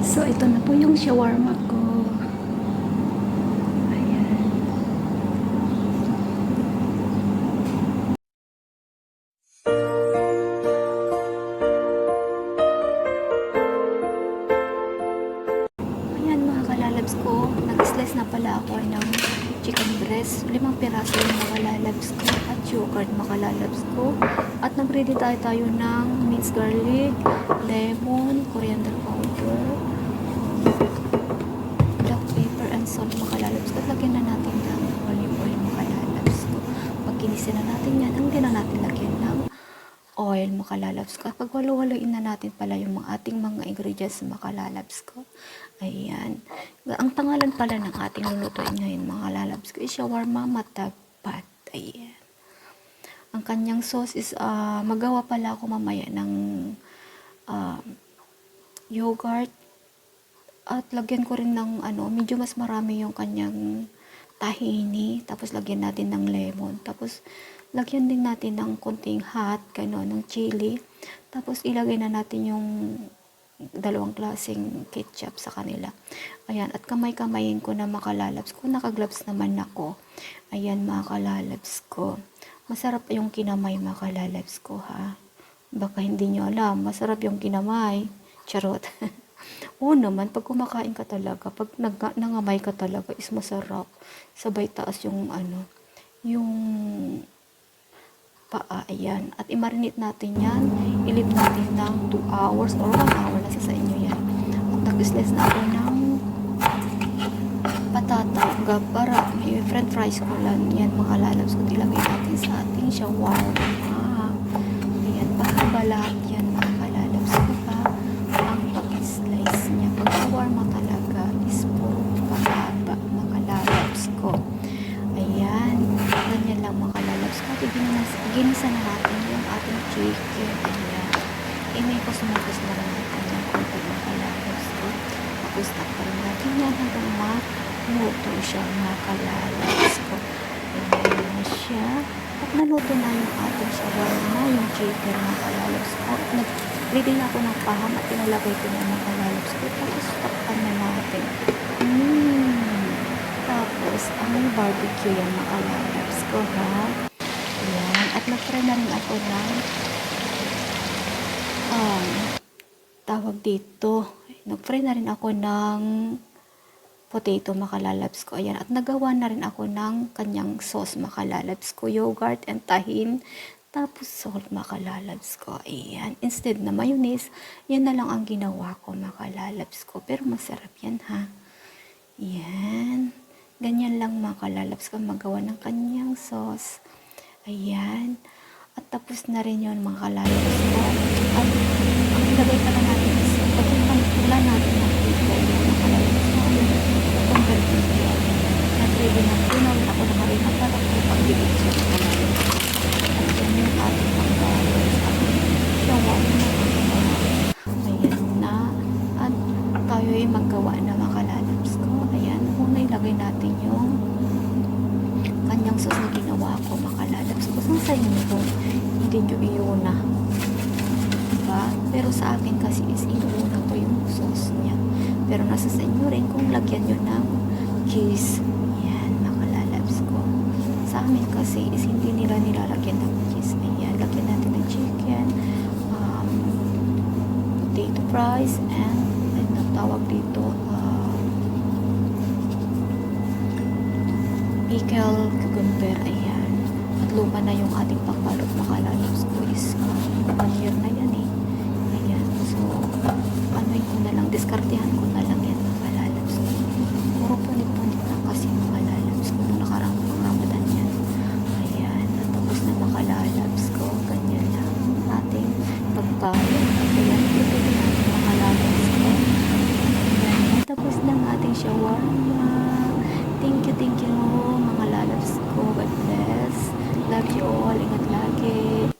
So, ito na po yung shawarma ko. Ayan. Ayan mga kalalabs ko. Nag-slice na pala ako ng chicken breast. 5 piraso yung mga kalalabs ko. At yogurt mga kalalabs ko. At nag-ready tayo ng minced garlic, lemon, coriander powder, black pepper and salt mga kalalabs ko. At lagyan na natin ng olive oil mga kalalabs ko. Pag kinisin na natin yan, hindi na natin lagyan ng oil mga kalalabs ko. At pag walo-waloin na natin pala yung mga ating mga ingredients mga kalalabs ko. Ayan. Ang pangalan pala ng ating lulutuin ngayon mga kalalabs ko is shawarma matagpat. Ayan. Ang kanyang sauce is magawa pala ako mamaya ng yogurt at lagyan ko rin ng medyo mas marami yung kanyang tahini, tapos lagyan natin ng lemon, tapos lagyan din natin ng konting hot, ng chili, tapos ilagay na natin yung dalawang klaseng ketchup sa kanila. Ayan, at kamay-kamayin ko na makalalabs ko, nakagloves naman ako. Ayan mga kalalabs ko. Masarap yung kinamay mga kalalabs ko ha. Baka hindi nyo alam, masarap yung kinamay. Charot. Oo naman, pag kumakain ka talaga, pag nangamay ka talaga is masarap. Sabay taas yung yung paa, ayan. At i-marinate natin yan. I-leave natin ng 2 hours or 1 hour, nasa sa inyo yan. At nag-slice na ako ng patata, para may french fries ko lang yan mga lalabs ko. Ilagay natin sa ating shawarma. Ayan, pahaba lahat yan mga kalalabs ko pa. Ang pag-slice niya, pag shawarma talaga is puro pahaba mga kalalabs ko. Ayan, ganyan lang mga kalalabs ko. Ginisa na natin yung ating chicken. Ayan, may kusumagos na rin natin yung konti mga kalalabs ko. Tapos takparin natin yan hanggang luto siya mga kalalabs ko. Ayan na siya. At naluto na yung ating shawarma, yung chicken mga kalalabs ko. Nag-ready na ako ng paham at pinalagay ko na mga kalalabs ko. Tapos takpan na natin. Tapos ang barbecue yan mga kalalabs ko ha. Ayan. At nag-try na rin ako ng tawag dito. Nag-fry na rin ako ng potato makalalabs ko. Ayan. At nagawa na rin ako ng kanyang sauce makalalabs ko. Yogurt and tahin. Tapos salt makalalabs ko. Ayan. Instead na mayonnaise, yan na lang ang ginawa ko makalalabs ko. Pero masarap yan ha. Ayan. Ganyan lang makalalabs ko magawa ng kanyang sauce. Ayan. At tapos na rin yun mga kalalabs ko. At ang ilagay pala natin is pagkakala natin ng people mga kalalabs ko. Nag-ready na tinawin ako na marina para ko pag-ibig siya ng kalalabs. At yan yung ating panggalos. At shawarma na. Ayan na. At tayo ay maggawa na mga kalalabs ko. Ayan. Una ilagay natin yung kanyang sauce na ginawa ko mga kalalabs ko. Kung sa inyo hindi nyo iuna. Diba? Pero sa akin kasi is inuuna ko yung sauce niya. Pero nasa sa inyo rin kung lagyan nyo ng cheese. Yan, makalalabs ko. Sa amin kasi is hindi nila nilalagyan ng cheese. Ayan, lagyan natin ng chicken, potato fries, and tawag dito, pickle cucumber. Ayan. At luma na yung ating pangbalot makalalabs ko is 1 year na yan eh. Ayan. So, ko na lang, diskartehan ko na lang yan makalalabs ko. Puro punit-punit lang kasi makalalabs ko nung nakaraang Ramadan yan. Ayan. At tapos na makalalabs ko. Ganyan lang ating pagbalot. Ayan. Ito din natin makalalabs ko. Ayan. Tapos na ang ating shawarma. Thank you mga lalabs ko. God bless. Love you all. Ingat lagi.